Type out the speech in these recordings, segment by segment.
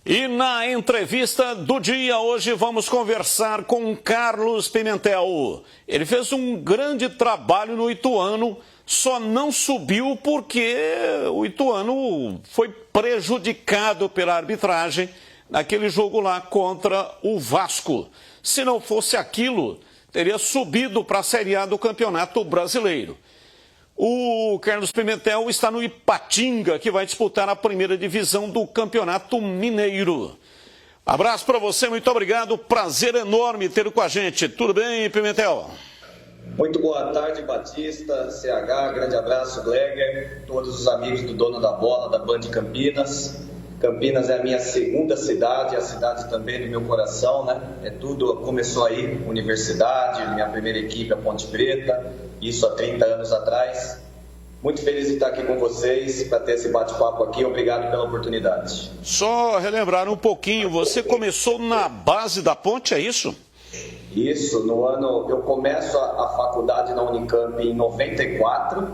E na entrevista do dia, hoje vamos conversar com Carlos Pimentel. Ele fez um grande trabalho no Ituano, só não subiu porque o Ituano foi prejudicado pela arbitragem naquele jogo lá contra o Vasco. Se não fosse aquilo, teria subido para a Série A do Campeonato Brasileiro. O Carlos Pimentel está no Ipatinga, que vai disputar a primeira divisão do Campeonato Mineiro. Abraço para você, muito obrigado. Prazer enorme tê-lo com a gente. Tudo bem, Pimentel? Muito boa tarde, Batista, CH, grande abraço, Gleger, todos os amigos do Dono da Bola, da Band Campinas. Campinas é a minha segunda cidade, a cidade também do meu coração, né? Tudo começou aí, universidade, minha primeira equipe, a Ponte Preta, isso há 30 anos atrás. Muito feliz de estar aqui com vocês para ter esse bate-papo aqui, obrigado pela oportunidade. Só relembrar um pouquinho, você começou na base da Ponte, é isso? Isso, no ano, eu começo a faculdade na Unicamp em 94,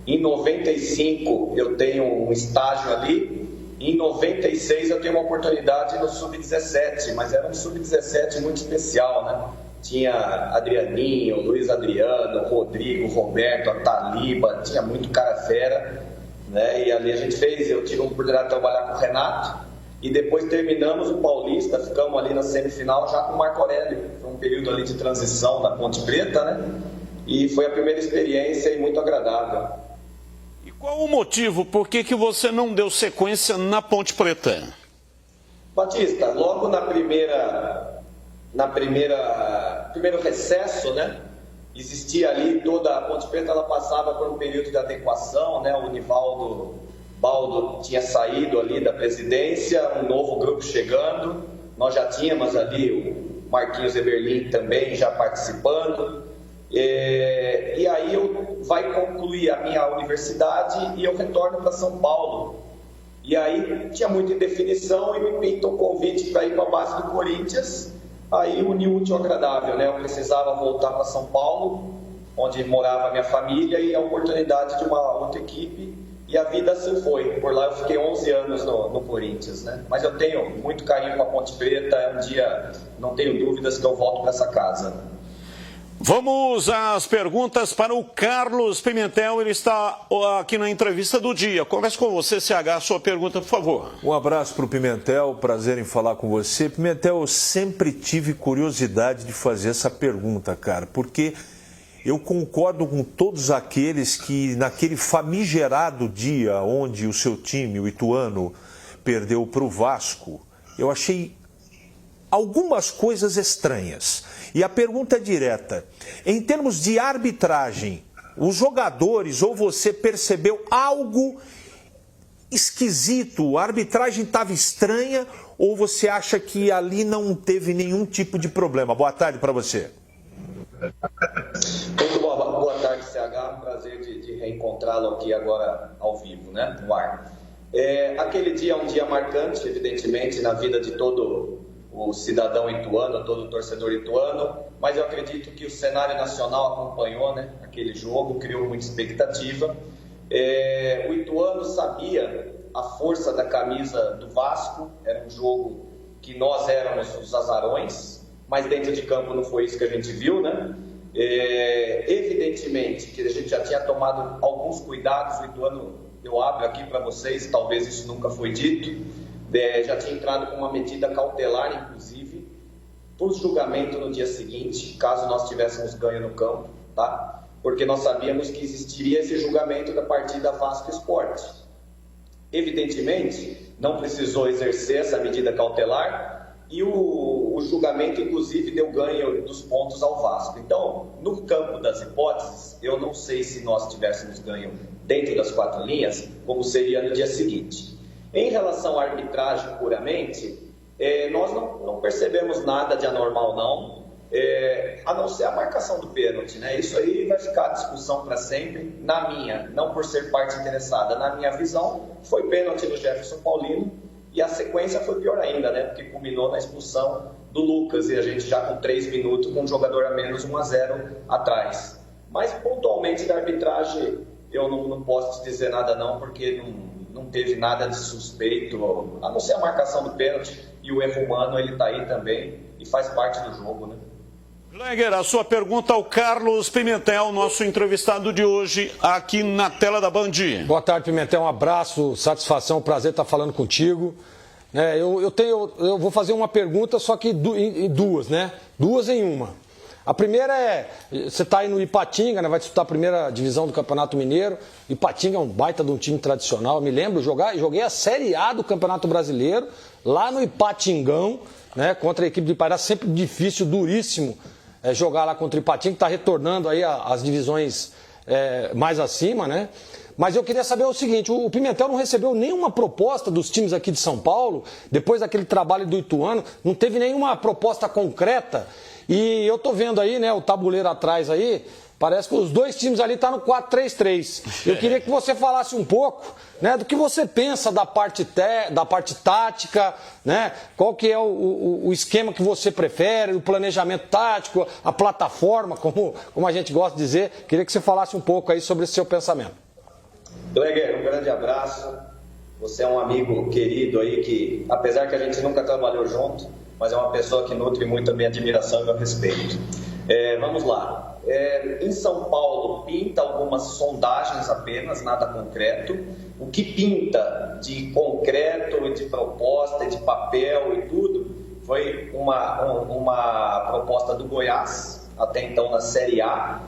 em 95 eu tenho um estágio ali, em 96 eu tenho uma oportunidade no Sub-17, mas era um Sub-17 muito especial, né? Tinha Adrianinho, Luiz Adriano, Rodrigo, Roberto, a Taliba, tinha muito cara fera, né? E ali a gente fez, eu tive a oportunidade de trabalhar com o Renato, e depois terminamos o Paulista, ficamos ali na semifinal já com o Marco Aurélio. Foi um período ali de transição na Ponte Preta, né? E foi a primeira experiência e muito agradável. E qual o motivo? Por que você não deu sequência na Ponte Preta? Batista, logo primeiro recesso, né? Existia ali toda a Ponte Preta, ela passava por um período de adequação, né? O Baldo tinha saído ali da presidência, um novo grupo chegando, nós já tínhamos ali o Marquinhos Eberlin também já participando, e aí vai concluir a minha universidade e eu retorno para São Paulo. E aí tinha muita indefinição e me pintou um convite para ir para a base do Corinthians, aí uniu o útil ao agradável, né? Eu precisava voltar para São Paulo, onde morava a minha família, e a oportunidade de uma outra equipe. E a vida assim foi. Por lá eu fiquei 11 anos no Corinthians, né? Mas eu tenho muito carinho com a Ponte Preta. Um dia, não tenho dúvidas que eu volto para essa casa. Vamos às perguntas para o Carlos Pimentel. Ele está aqui na entrevista do dia. Começa com você, CH, sua pergunta, por favor. Um abraço para o Pimentel, prazer em falar com você. Pimentel, eu sempre tive curiosidade de fazer essa pergunta, cara, porque eu concordo com todos aqueles que, naquele famigerado dia onde o seu time, o Ituano, perdeu para o Vasco, eu achei algumas coisas estranhas. E a pergunta é direta. Em termos de arbitragem, os jogadores ou você percebeu algo esquisito? A arbitragem estava estranha ou você acha que ali não teve nenhum tipo de problema? Boa tarde para você. Muito boa tarde, CH. Um prazer de reencontrá-lo aqui agora ao vivo, né? No ar. Aquele dia é um dia marcante, evidentemente, na vida de todo o cidadão ituano, todo o torcedor ituano, mas eu acredito que o cenário nacional acompanhou, né? Aquele jogo, criou muita expectativa. O Ituano sabia a força da camisa do Vasco, era um jogo que nós éramos os azarões, mas dentro de campo não foi isso que a gente viu, né? Evidentemente que a gente já tinha tomado alguns cuidados, o Ituano, eu abro aqui para vocês, talvez isso nunca foi dito, já tinha entrado com uma medida cautelar, inclusive, por julgamento no dia seguinte, caso nós tivéssemos ganho no campo, tá? Porque nós sabíamos que existiria esse julgamento da partida Vasco Sport. Evidentemente, não precisou exercer essa medida cautelar e o julgamento, inclusive, deu ganho dos pontos ao Vasco. Então, no campo das hipóteses, eu não sei se nós tivéssemos ganho dentro das 4 linhas, como seria no dia seguinte. Em relação à arbitragem puramente, nós não percebemos nada de anormal, não, a não ser a marcação do pênalti, né? Isso aí vai ficar a discussão para sempre. Na minha, não por ser parte interessada, na minha visão, foi pênalti no Jefferson Paulino, e a sequência foi pior ainda, né? Porque culminou na expulsão do Lucas, e a gente já com 3 minutos, com um jogador a menos, 1-0 atrás. Mas pontualmente da arbitragem, eu não posso te dizer nada não, porque não teve nada de suspeito, a não ser a marcação do pênalti, e o erro humano, ele está aí também e faz parte do jogo, né? Gleger, a sua pergunta ao Carlos Pimentel, nosso entrevistado de hoje, aqui na tela da Band. Boa tarde, Pimentel, um abraço, satisfação, prazer estar falando contigo. Eu vou fazer uma pergunta, só que em duas, né? Duas em uma. A primeira é, você está aí no Ipatinga, né? Vai disputar a primeira divisão do Campeonato Mineiro. Ipatinga é um baita de um time tradicional, me lembro, joguei a Série A do Campeonato Brasileiro, lá no Ipatingão, né? Contra a equipe do Ipatinga, sempre difícil, duríssimo jogar lá contra o Ipatinga, que está retornando aí as divisões mais acima, né? Mas eu queria saber o seguinte, o Pimentel não recebeu nenhuma proposta dos times aqui de São Paulo, depois daquele trabalho do Ituano, não teve nenhuma proposta concreta, e eu tô vendo aí, né, o tabuleiro atrás aí, parece que os dois times ali estão no 4-3-3. Eu queria que você falasse um pouco, né, do que você pensa da parte tática, né, qual que é o esquema que você prefere, o planejamento tático, a plataforma, como a gente gosta de dizer. Queria que você falasse um pouco aí sobre esse seu pensamento. Gleger, um grande abraço. Você é um amigo querido aí que, apesar que a gente nunca trabalhou junto, mas é uma pessoa que nutre muito a minha admiração e meu respeito. Vamos lá. Em São Paulo, pinta algumas sondagens apenas, nada concreto. O que pinta de concreto e de proposta, e de papel e tudo, foi uma proposta do Goiás, até então na Série A,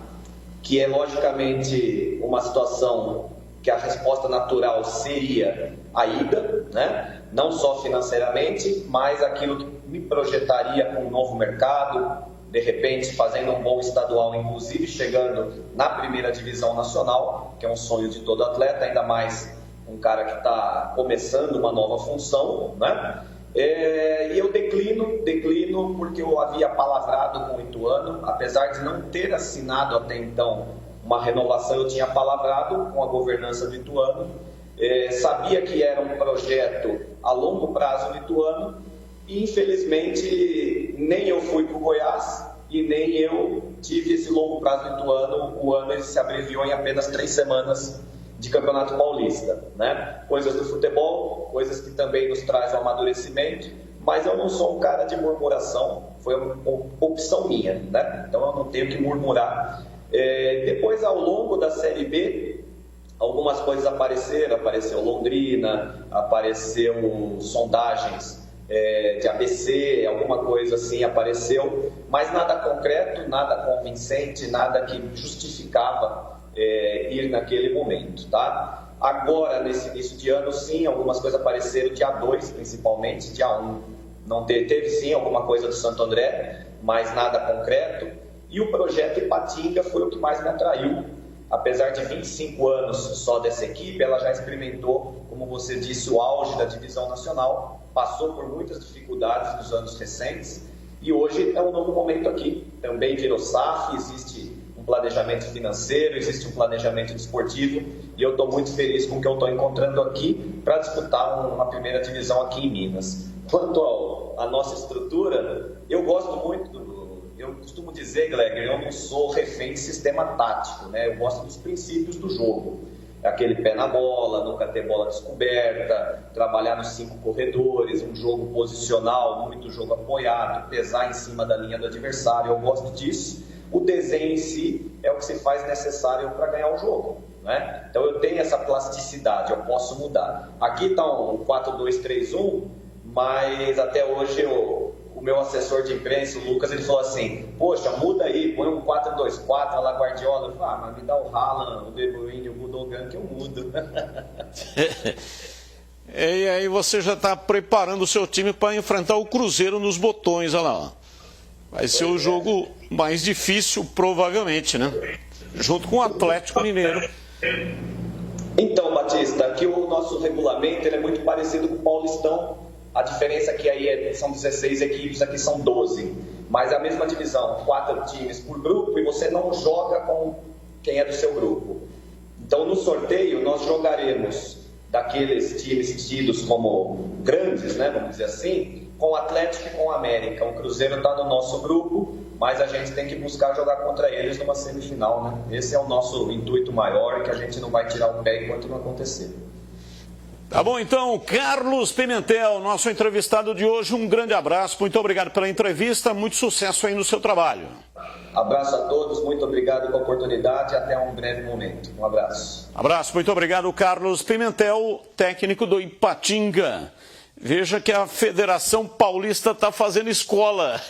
que é logicamente uma situação que a resposta natural seria a ida, né? Não só financeiramente, mas aquilo que me projetaria com um novo mercado, de repente fazendo um bom estadual, inclusive chegando na primeira divisão nacional, que é um sonho de todo atleta, ainda mais um cara que está começando uma nova função, né? E eu declino porque eu havia palavrado com o Ituano, apesar de não ter assinado até então uma renovação, eu tinha palavrado com a governança do Ituano, sabia que era um projeto a longo prazo do Ituano, e infelizmente nem eu fui para o Goiás e nem eu tive esse longo prazo do Ituano. O ano ele se abreviou em apenas 3 semanas de Campeonato Paulista, né? Coisas do futebol, coisas que também nos trazem um amadurecimento, mas eu não sou um cara de murmuração, foi uma opção minha, né? Então eu não tenho que murmurar. Depois, ao longo da Série B, algumas coisas apareceu Londrina, apareceu sondagens de ABC, alguma coisa assim apareceu, mas nada concreto, nada convincente, nada que justificava ir naquele momento, tá? Agora, nesse início de ano, sim, algumas coisas apareceram, dia 2 principalmente, dia 1 não teve sim alguma coisa do Santo André, mas nada concreto. E o projeto Ipatinga foi o que mais me atraiu. Apesar de 25 anos só dessa equipe, ela já experimentou, como você disse, o auge da divisão nacional, passou por muitas dificuldades nos anos recentes e hoje é um novo momento aqui. Também virou SAF, existe um planejamento financeiro, existe um planejamento desportivo e eu estou muito feliz com o que eu estou encontrando aqui para disputar uma primeira divisão aqui em Minas. Quanto à nossa estrutura, eu gosto muito eu costumo dizer, Gleger, eu não sou refém de sistema tático, né? Eu gosto dos princípios do jogo. Aquele pé na bola, nunca ter bola descoberta, trabalhar nos 5 corredores, um jogo posicional, muito jogo apoiado, pesar em cima da linha do adversário, eu gosto disso. O desenho em si é o que se faz necessário para ganhar o jogo, né? Então eu tenho essa plasticidade, eu posso mudar. Aqui está um 4-2-3-1, mas até hoje o meu assessor de imprensa, o Lucas, ele falou assim, poxa, muda aí, põe um 4-2-4, a La Guardiola. Eu falei, mas me dá o Haaland, o De Bruyne, o Gundogan que eu mudo. E aí você já está preparando o seu time para enfrentar o Cruzeiro nos botões, olha lá. Vai ser o jogo mais difícil, provavelmente, né? Junto com o Atlético Mineiro. Então, Batista, aqui o nosso regulamento ele é muito parecido com o Paulistão. A diferença é que aí são 16 equipes, aqui são 12. Mas é a mesma divisão, 4 times por grupo e você não joga com quem é do seu grupo. Então, no sorteio, nós jogaremos daqueles times tidos como grandes, né, vamos dizer assim, com o Atlético e com o América. O Cruzeiro está no nosso grupo, mas a gente tem que buscar jogar contra eles numa semifinal, né? Esse é o nosso intuito maior, que a gente não vai tirar o pé enquanto não acontecer. Tá bom, então, Carlos Pimentel, nosso entrevistado de hoje, um grande abraço, muito obrigado pela entrevista, muito sucesso aí no seu trabalho. Abraço a todos, muito obrigado pela oportunidade e até um breve momento. Um abraço. Abraço, muito obrigado, Carlos Pimentel, técnico do Ipatinga. Veja que a Federação Paulista está fazendo escola.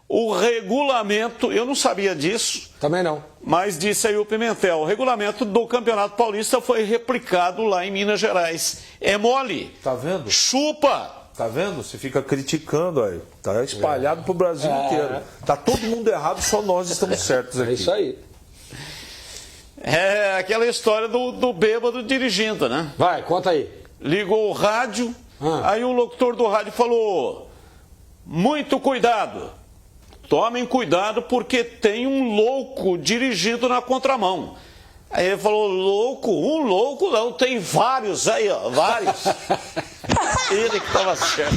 O regulamento, eu não sabia disso. Também não. Mas disse aí o Pimentel, o regulamento do Campeonato Paulista foi replicado lá em Minas Gerais. É mole. Tá vendo? Chupa. Tá vendo? Você fica criticando aí. Tá espalhado pro Brasil inteiro. Tá todo mundo errado, só nós estamos certos aqui. É isso aí. É aquela história do bêbado dirigindo, né? Vai, conta aí. Ligou o rádio, aí o locutor do rádio falou: muito cuidado, tomem cuidado porque tem um louco dirigindo na contramão. Aí ele falou: louco? Um louco não, tem vários aí, ó, vários. Ele que estava certo.